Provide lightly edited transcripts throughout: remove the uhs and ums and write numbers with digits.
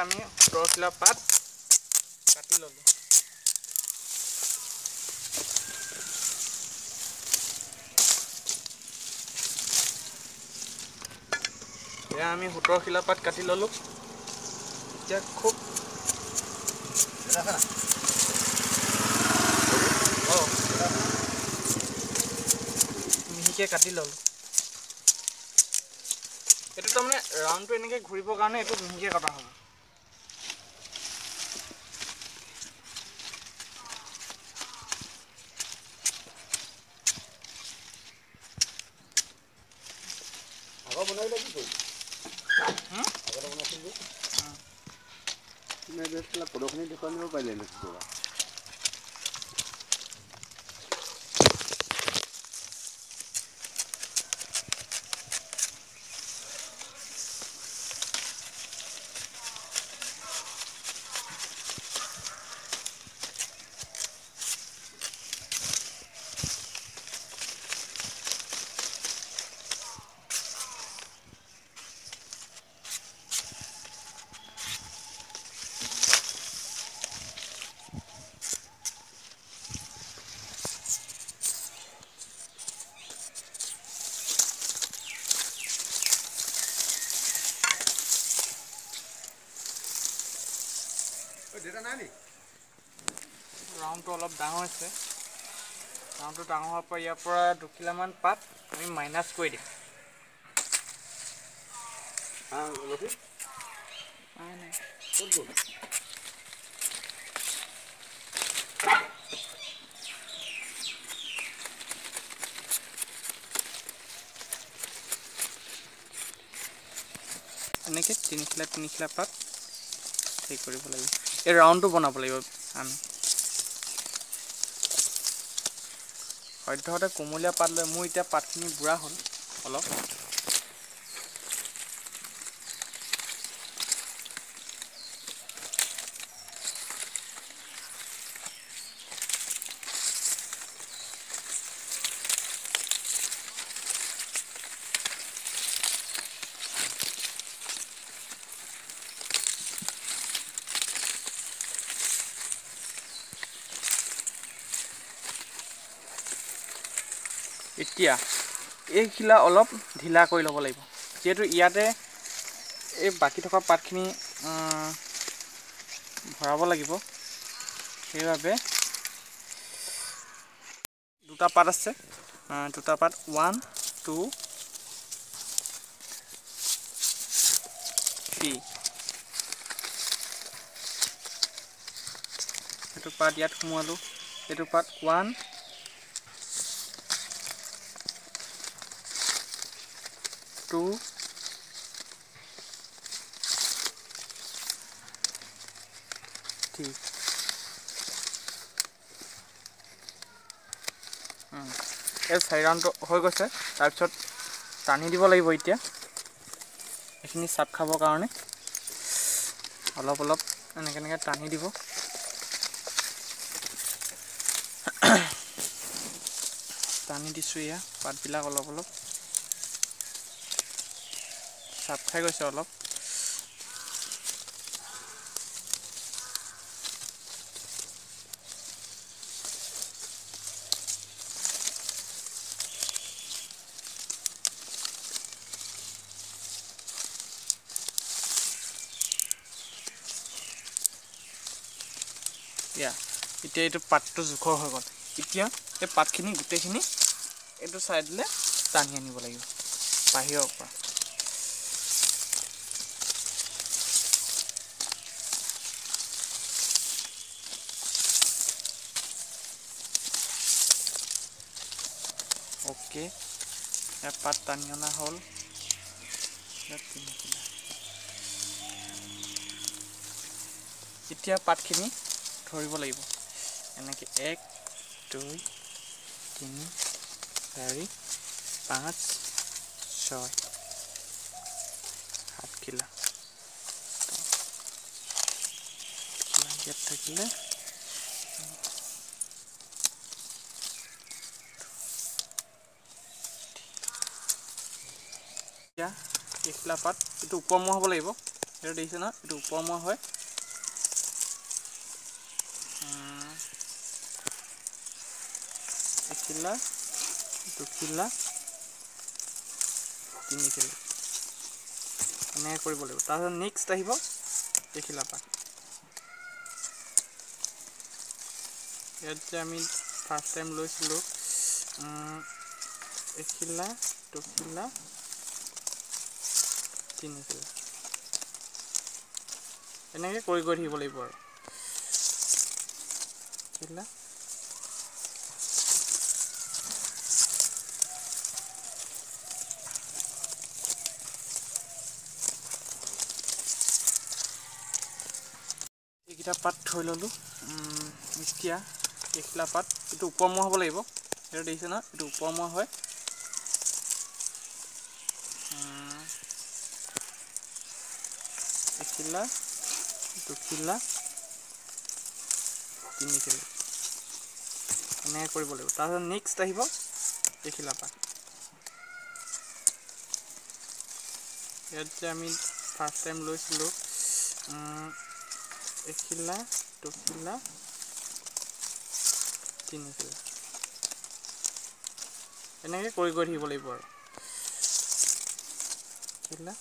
আমি 17 খিলা পাত কাটি ললো এয়া আমি 17 খিলা পাত কাটি ললো এতিয়া খুব মিহিকে কাটি ললো এটো তাৰমানে ৰাউন্ডটো এনেকে ঘূৰিবৰ কাৰণে এটো মিহিকে কটা হ'ব আগৰ বনাইলে কি কৰিবি আগৰ বনাইছিল যে তুমি বেছলা পৰখনি দেখুৱাই নিব পাৰিলে নেকি তোৰা দেটা নাই নি ৰাউন্ডটো অলপ ডাঙৰ হৈছে ৰাউন্ডটো ডাঙৰ হোৱাৰ পৰা ইয়াৰ পৰা 2 কিলোমান পাত আমি মাইনাস কৰি দিম লখি নাই ক'ত গ'ল এনেকে 3 খিলা পাত ঠিক কৰিব লাগিব এই ৰাউন্ডটো বনাব লাগিব আমি সদ্যহতে কোমলীয়া পাত লৈ মোৰ এতিয়া পাতখিনি বুঢ়া হ'ল অলপ এতিয়া এই খিলা অলপ ঢিলা কৰি ল'ব লাগিব যেহেতু ইয়াতে এই বাকি থকা পাতখিনি ভৰাব লাগিব সেইবাবে দুটা পাত আছে দুটা পাত 1 2 3 এটো পাত ইয়াত সোমালো এটো পাত 1 2 3 এই 4 ৰাউন্ড হৈ গৈছে তাৰ পিছত টানি দিব লাগিব এতিয়া এখিনি সাপ খাবৰ কাৰণে অলপ অলপ এনেকে টানি দিব টানি দিছো ইয়া পাতবিলাক অলপ অলপ সাপ খাই গৈছে অলপ এতিয়া এইটো পাতটো জুখৰ হৈ গ'ল এতিয়া এই পাতখিনি গুটেখিনি এইটো সাইডলে টানি আনিব লাগিব বাহিৰৰ পৰা ওকে এই পাত টানি অনা হ'ল এতিয়া পাতখিনি ধৰিব লাগিব এনেকে 1 2 3 4 5 6 7 কিলা ইয়াত থাকিলে এতিয়া একলা পাত এটো উপৰমুৱা হ'ব লাগিব এইটো দেখিছে ন, এইটো ওপৰমুৱা হয়। এখিলা, দুখিলা, তিনিখিলা এনেকৈ কৰিব লাগিব। তাৰপিছত নেক্সট আহিব এখিলা পাত। ইয়াত যে আমি ফাৰ্ষ্ট টাইম লৈছিলোঁ এখিলা, দুখিলা, তিনিখিলা এনেকৈ কৰি গৈ থাকিব লাগিব আৰু এখিলা, এইকেইটা পাত থৈ ল'লোঁ। এতিয়া এখিলা পাত এইটো ওপৰমুৱা হ'ব লাগিব। এইটো দেখিছে ন, এইটো ওপৰমুৱা হয়। এখিলা, দুখিলা, তিনিখিলা এনেকৈ কৰিব লাগিব। তাৰপিছত নেক্সট আহিব এখিলা পাত। ইয়াত যে আমি ফাৰ্ষ্ট টাইম লৈছিলোঁ এখিলা, দুখিলা, তিনিখিলা এনেকৈ কৰি গৈ থাকিব লাগিব আৰু এখিলা,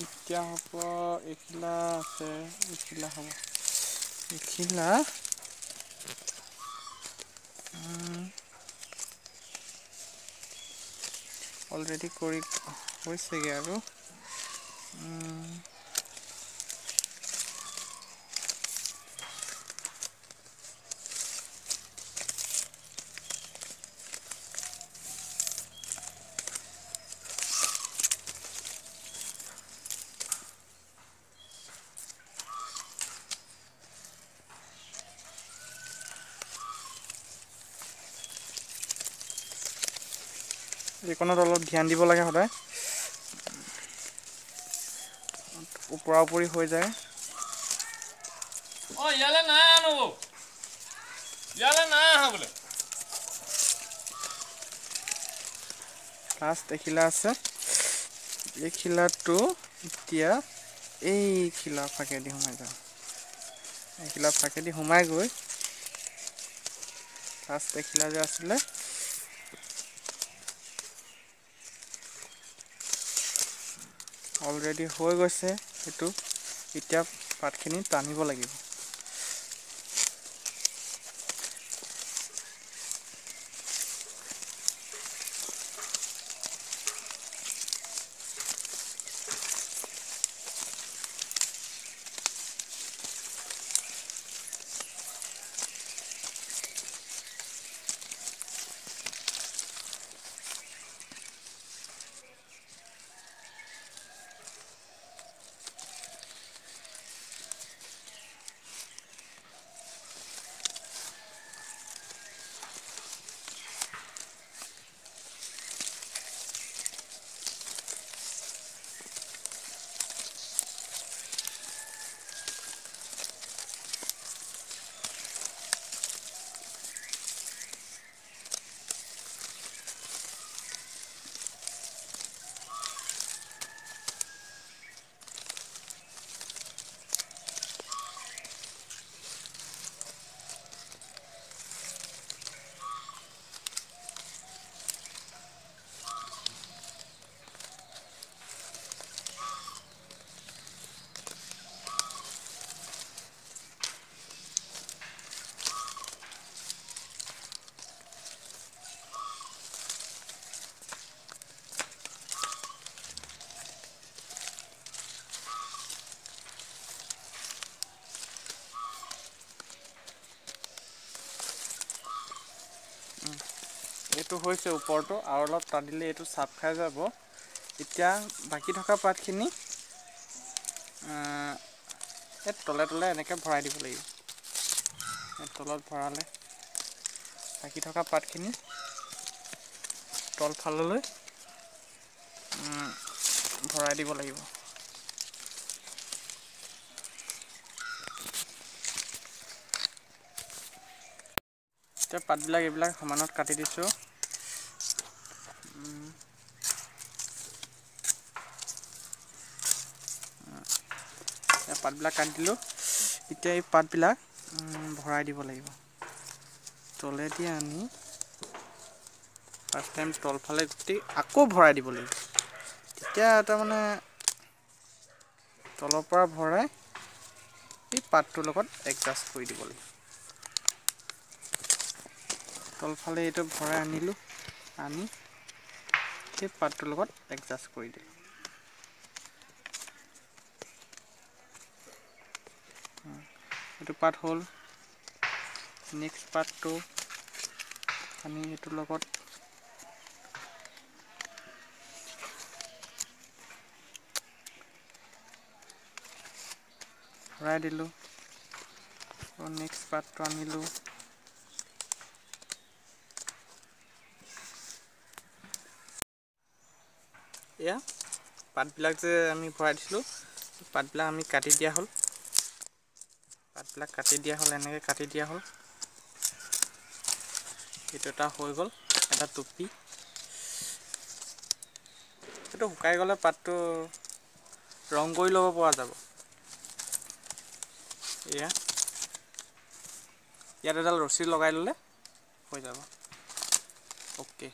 এতিয়া হ'ব এখিলা আছে, এখিলা হ'ব এখিলা, অলৰেডি কৰি হৈছেগৈ আৰু এইকণত অলপ ধ্যান দিব লাগে সদায়, ওপৰা ওপৰি হৈ যায়। ইয়ালৈ নাই আনো, ইয়ালৈ নাই আহা বোলে। লাষ্ট এখিলা আছে। এই খিলাটো এতিয়া এই খিলা ফাকেদি সোমাই যাওঁ। এই খিলা ফাকেদি সোমাই গৈ লাষ্ট এখিলা যে আছিলে অলৰেডি হৈ গৈছে। সেইটো এতিয়া পাতখিনি টানিব লাগিব। এইটো হৈছে ওপৰটো, আৰু অলপ টানিলে এইটো চাপ খাই যাব। এতিয়া বাকী থকা পাতখিনি এই তলে তলে এনেকৈ ভৰাই দিব লাগিব। এই তলত ভৰালে বাকী থকা পাতখিনি তলফাললৈ ভৰাই দিব লাগিব। এতিয়া পাতবিলাক এইবিলাক সমানত কাটি দিছোঁ। পাতবিলাক কাটি দিলোঁ। এতিয়া এই পাতবিলাক ভৰাই দিব লাগিব। তলেদি আনি ফাৰ্ষ্ট টাইম তলফালে গুটি আকৌ ভৰাই দিব লাগিব। তেতিয়া তাৰমানে তলৰ পৰা ভৰাই এই পাতটোৰ লগত এডজাষ্ট কৰি দিব লাগিব। তলফালে এইটো ভৰাই আনিলোঁ, আনি সেই পাতটোৰ লগত এডজাষ্ট কৰি দিলোঁ। এইটো পাত হ'ল। নেক্সট পাতটো আমি এইটোৰ লগত ভৰাই দিলোঁ। নেক্সট পাতটো আনিলোঁ। এয়া পাতবিলাক যে আমি ভৰাই দিছিলোঁ, পাতবিলাক আমি কাটি দিয়া হ'ল। পাতবিলাক কাটি দিয়া হ'ল, এনেকৈ কাটি দিয়া হ'ল। এইটো এটা হৈ গ'ল, এটা টুপি। এইটো শুকাই গ'লে পাতটো ৰং কৰি ল'ব পৰা যাব। এয়া ইয়াত এডাল ৰছী লগাই ল'লে হৈ যাব। অ'কে।